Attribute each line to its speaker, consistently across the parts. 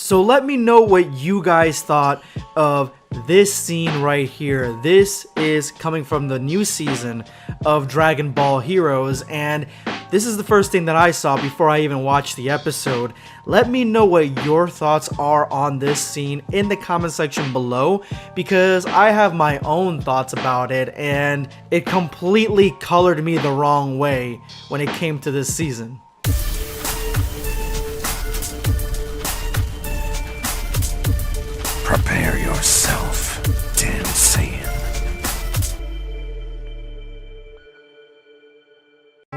Speaker 1: So let me know what you guys thought of this scene right here. This is coming from the new season of Dragon Ball Heroes, and this is the first thing that I saw before I even watched the episode. Let me know what your thoughts are on this scene in the comment section below, because I have my own thoughts about it, and it completely colored me the wrong way when it came to this season.
Speaker 2: Prepare yourself, damn Saiyan.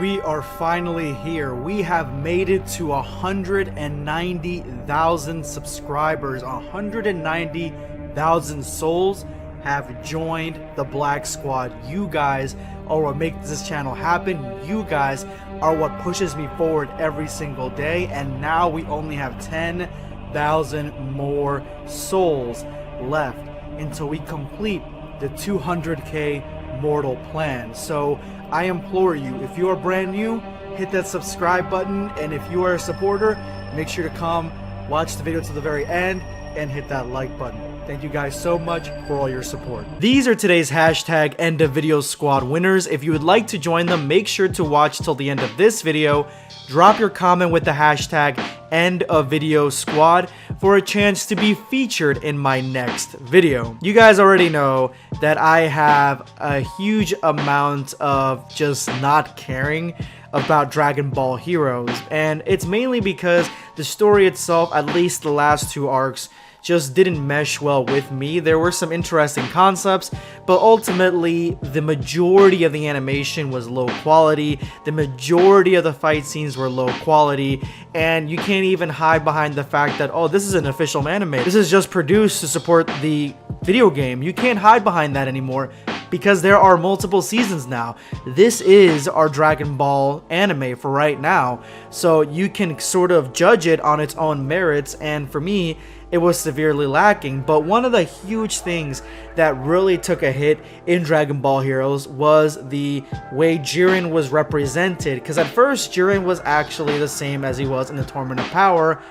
Speaker 1: We are finally here. We have made it to 190,000 subscribers. 190,000 souls have joined the Black Squad. You guys are what makes this channel happen. You guys are what pushes me forward every single day. And now we only have 10,000 more souls left until we complete the 200k mortal plan. So I implore you, if you are brand new, hit that subscribe button, and if you are a supporter, make sure to come watch the video to the very end and hit that like button. Thank you guys so much for all your support. These are today's hashtag end of video squad winners. If you would like to join them, make sure to watch till the end of this video. Drop your comment with the hashtag end of video squad for a chance to be featured in my next video. You guys already know that I have a huge amount of just not caring about Dragon Ball Heroes, and it's mainly because the story itself, at least the last two arcs, just didn't mesh well with me. There were some interesting concepts, but ultimately the majority of the animation was low quality. The majority of the fight scenes were low quality, and you can't even hide behind the fact that, oh, this is an official anime. This is just produced to support the video game. You can't hide behind that anymore, because there are multiple seasons now. This is our Dragon Ball anime for right now, so you can sort of judge it on its own merits, and for me, it was severely lacking. But one of the huge things that really took a hit in Dragon Ball Heroes was the way Jiren was represented, because at first Jiren was actually the same as he was in the Tournament of Power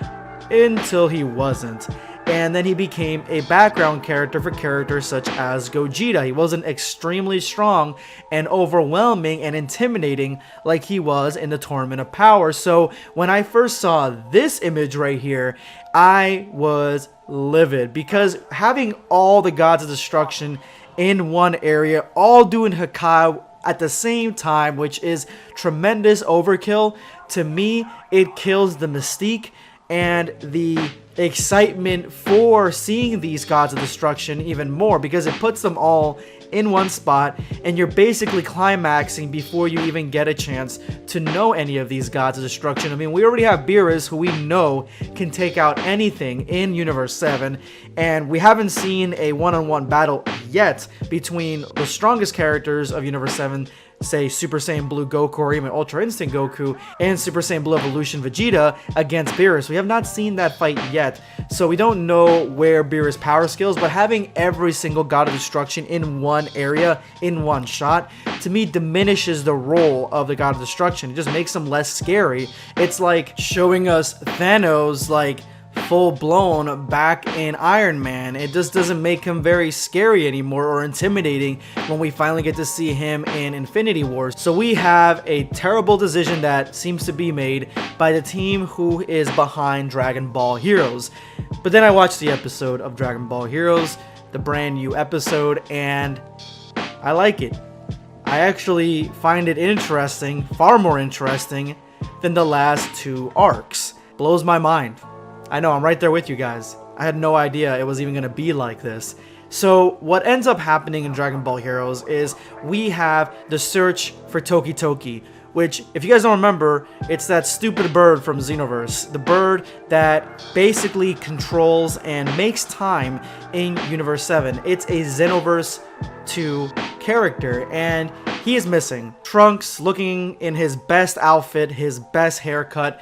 Speaker 1: until he wasn't. And then he became a background character for characters such as Gogeta. He wasn't extremely strong and overwhelming and intimidating like he was in the Tournament of Power. So when I first saw this image right here, I was livid, because having all the Gods of Destruction in one area, all doing Hakai at the same time, which is tremendous overkill, to me, it kills the mystique and the excitement for seeing these Gods of Destruction even more, because it puts them all in one spot and you're basically climaxing before you even get a chance to know any of these Gods of Destruction. I mean, we already have Beerus, who we know can take out anything in Universe 7, and we haven't seen a one-on-one battle yet between the strongest characters of Universe 7, say Super Saiyan Blue Goku or even Ultra Instinct Goku, and Super Saiyan Blue Evolution Vegeta against Beerus. We have not seen that fight yet, so we don't know where Beerus' power skills, but having every single God of Destruction in one area, in one shot, to me diminishes the role of the God of Destruction. It just makes them less scary. It's like showing us Thanos like full-blown back in Iron Man. It just doesn't make him very scary anymore or intimidating when we finally get to see him in Infinity Wars. So we have a terrible decision that seems to be made by the team who is behind Dragon Ball Heroes. But then I watched the episode of Dragon Ball Heroes, the brand new episode, and I like it. I actually find it interesting, far more interesting than the last two arcs. Blows my mind. I know, I'm right there with you guys. I had no idea it was even going to be like this. So what ends up happening in Dragon Ball Heroes is we have the search for Toki Toki, which, if you guys don't remember, it's that stupid bird from Xenoverse. The bird that basically controls and makes time in Universe 7. It's a Xenoverse 2 character, and he is missing. Trunks looking in his best outfit, his best haircut,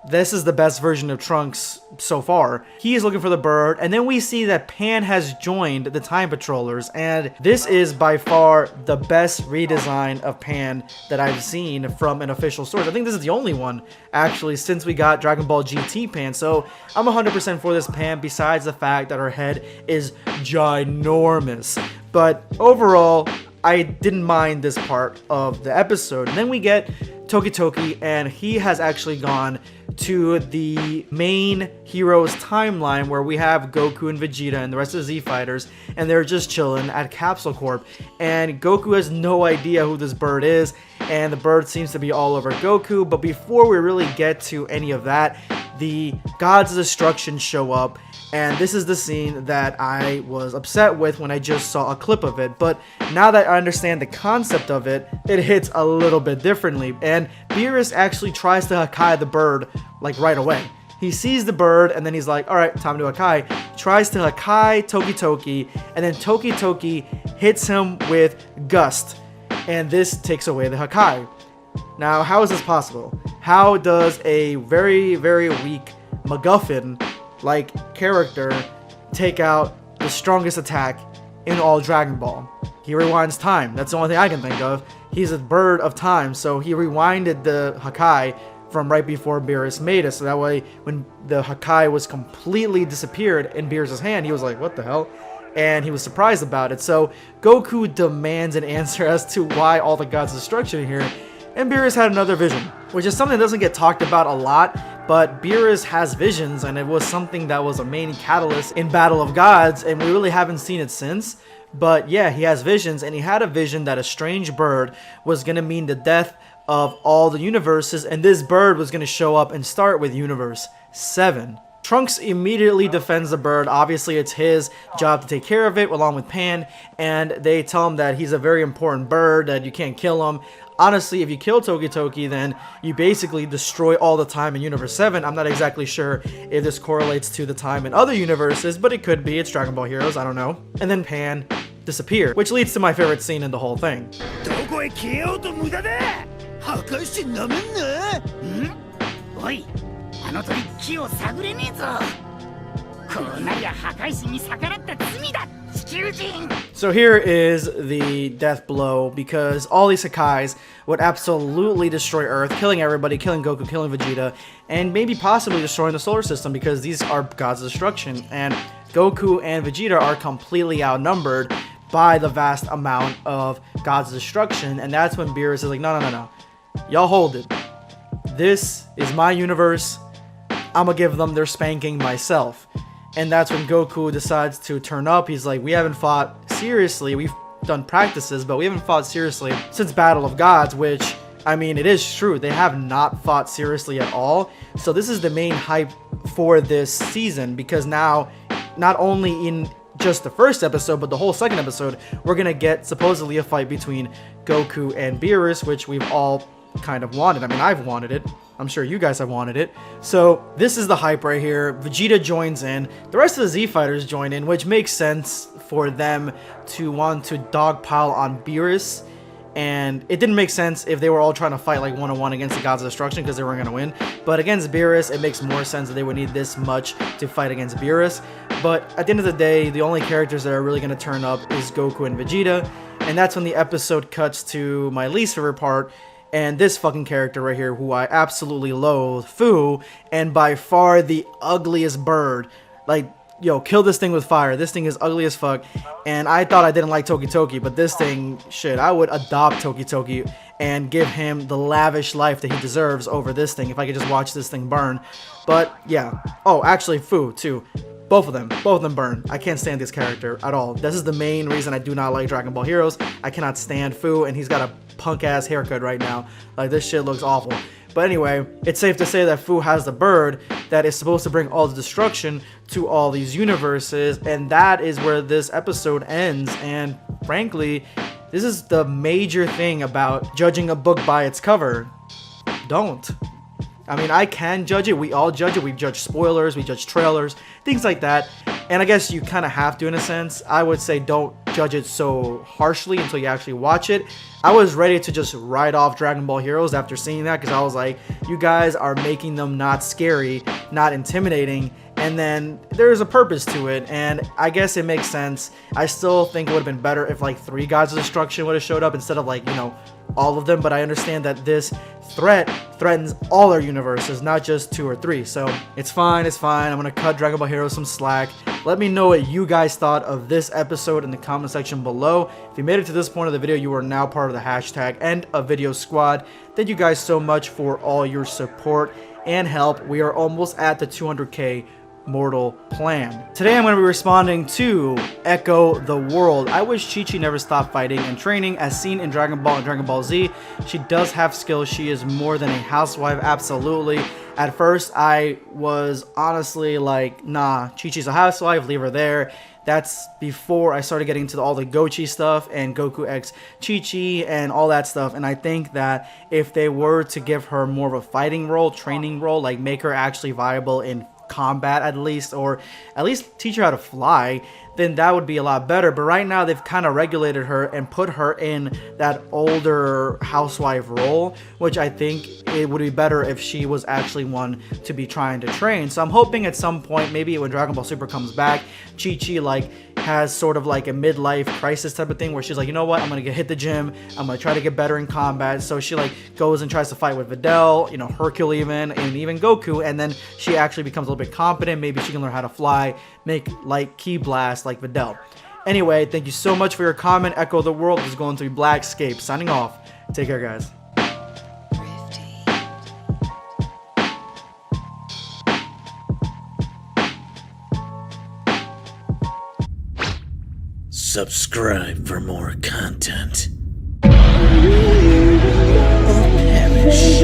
Speaker 1: this is the best version of Trunks so far. He is looking for the bird, and then we see that Pan has joined the Time Patrollers, and this is by far the best redesign of Pan that I've seen from an official source. I think this is the only one, actually, since we got Dragon Ball GT Pan, so I'm 100% for this Pan, besides the fact that her head is ginormous. But overall, I didn't mind this part of the episode. And then we get Toki Toki, and he has actually gone to the main heroes timeline where we have Goku and Vegeta and the rest of the Z Fighters, and they're just chilling at Capsule Corp. And Goku has no idea who this bird is, and the bird seems to be all over Goku. But before we really get to any of that, the Gods of Destruction show up, and this is the scene that I was upset with when I just saw a clip of it. But now that I understand the concept of it, it hits a little bit differently. And Beerus actually tries to Hakai the bird like right away. He sees the bird, and then he's like, alright, time to Hakai. Tries to Hakai Toki Toki, and then Toki Toki hits him with Gust, and this takes away the Hakai. Now, how is this possible? How does a very, very weak MacGuffin-like character take out the strongest attack in all Dragon Ball? He rewinds time. That's the only thing I can think of. He's a bird of time, so he rewinded the Hakai from right before Beerus made it, so that way when the Hakai was completely disappeared in Beerus' hand, he was like, what the hell? And he was surprised about it. So Goku demands an answer as to why all the Gods of Destruction are here, and Beerus had another vision, which is something that doesn't get talked about a lot, but Beerus has visions, and it was something that was a main catalyst in Battle of Gods, and we really haven't seen it since. But yeah, he has visions, and he had a vision that a strange bird was going to mean the death of all the universes, and this bird was going to show up and start with Universe 7. Trunks immediately defends the bird. Obviously, it's his job to take care of it along with Pan, and they tell him that he's a very important bird, that you can't kill him. Honestly, if you kill Toki Toki, then you basically destroy all the time in Universe 7. I'm not exactly sure if this correlates to the time in other universes, but it could be. It's Dragon Ball Heroes, I don't know. And then Pan disappears, which leads to my favorite scene in the whole thing.
Speaker 3: おい、あの鳥木を探れねえぞ。こうなりゃ破壊神に逆らった罪だ、地球人。
Speaker 1: So here is the death blow, because all these Hakais would absolutely destroy Earth, killing everybody, killing Goku, killing Vegeta, and maybe possibly destroying the solar system, because these are Gods of Destruction, and Goku and Vegeta are completely outnumbered by the vast amount of Gods of Destruction. And that's when Beerus is like, no, y'all hold it. This is my universe. I'm gonna give them their spanking myself. And that's when Goku decides to turn up. He's like, we haven't fought seriously. We've done practices, but we haven't fought seriously since Battle of Gods, which, I mean, it is true. They have not fought seriously at all. So this is the main hype for this season, because now, not only in just the first episode, but the whole second episode, we're gonna get supposedly a fight between Goku and Beerus, which we've all kind of wanted. I mean, I've wanted it. I'm sure you guys have wanted it. So this is the hype right here. Vegeta joins in. The rest of the Z Fighters join in, which makes sense for them to want to dogpile on Beerus. And it didn't make sense if they were all trying to fight like one-on-one against the Gods of Destruction, because they weren't going to win. But against Beerus, it makes more sense that they would need this much to fight against Beerus. But at the end of the day, the only characters that are really going to turn up is Goku and Vegeta. And that's when the episode cuts to my least favorite part, and this fucking character right here, who I absolutely loathe, Fu, and by far the ugliest bird. Like, yo, kill this thing with fire. This thing is ugly as fuck. And I thought I didn't like Toki Toki, but this thing, shit, I would adopt Toki Toki and give him the lavish life that he deserves over this thing if I could just watch this thing burn. But yeah. Oh, actually, Fu too. Both of them burn. I can't stand this character at all. This is the main reason I do not like Dragon Ball Heroes. I cannot stand Fu, and he's got a punk-ass haircut right now. Like, this shit looks awful. But anyway, it's safe to say that Fu has the bird that is supposed to bring all the destruction to all these universes, and that is where this episode ends. And frankly, this is the major thing about judging a book by its cover. Don't. I mean, I can judge it. We all judge it. We judge spoilers. We judge trailers. Things like that. And I guess you kind of have to, in a sense. I would say don't judge it so harshly until you actually watch it. I was ready to just write off Dragon Ball Heroes after seeing that, because I was like, you guys are making them not scary, not intimidating, and then there's a purpose to it, and I guess it makes sense. I still think it would have been better if like 3 Gods of Destruction would have showed up instead of like, you know, all of them, but I understand that this threat threatens all our universes, not just 2 or 3, so it's fine, it's fine. I'm gonna cut Dragon Ball Heroes some slack. Let me know what you guys thought of this episode in the comment section below. If you made it to this point of the video, you are now part of the hashtag and a video squad. Thank you guys so much for all your support and help. We are almost at the 200k mortal plan. Today I'm going to be responding to Echo the World. I wish Chi-Chi never stopped fighting and training as seen in Dragon Ball and Dragon Ball Z. She does have skills. She is more than a housewife, absolutely. At first I was honestly like, nah, Chi-Chi's a housewife, leave her there. That's before I started getting into all the Gochi stuff and Goku X Chi-Chi and all that stuff. And I think that if they were to give her more of a fighting role, training role, like make her actually viable in combat at least, or at least teach her how to fly, then that would be a lot better. But right now they've kind of regulated her and put her in that older housewife role, which I think it would be better if she was actually one to be trying to train. So I'm hoping at some point, maybe when Dragon Ball Super comes back, Chi-Chi like has sort of like a midlife crisis type of thing where she's like, you know what, I'm gonna hit the gym, I'm gonna try to get better in combat. So she like goes and tries to fight with Videl, you know, Hercule even, and even Goku, and then she actually becomes a little bit competent. Maybe she can learn how to fly, make like ki blast like Videl. Anyway, thank you so much for your comment. Echo the World is going to be BlackScape signing off. Take care, guys.
Speaker 2: Subscribe for more content. Or perish.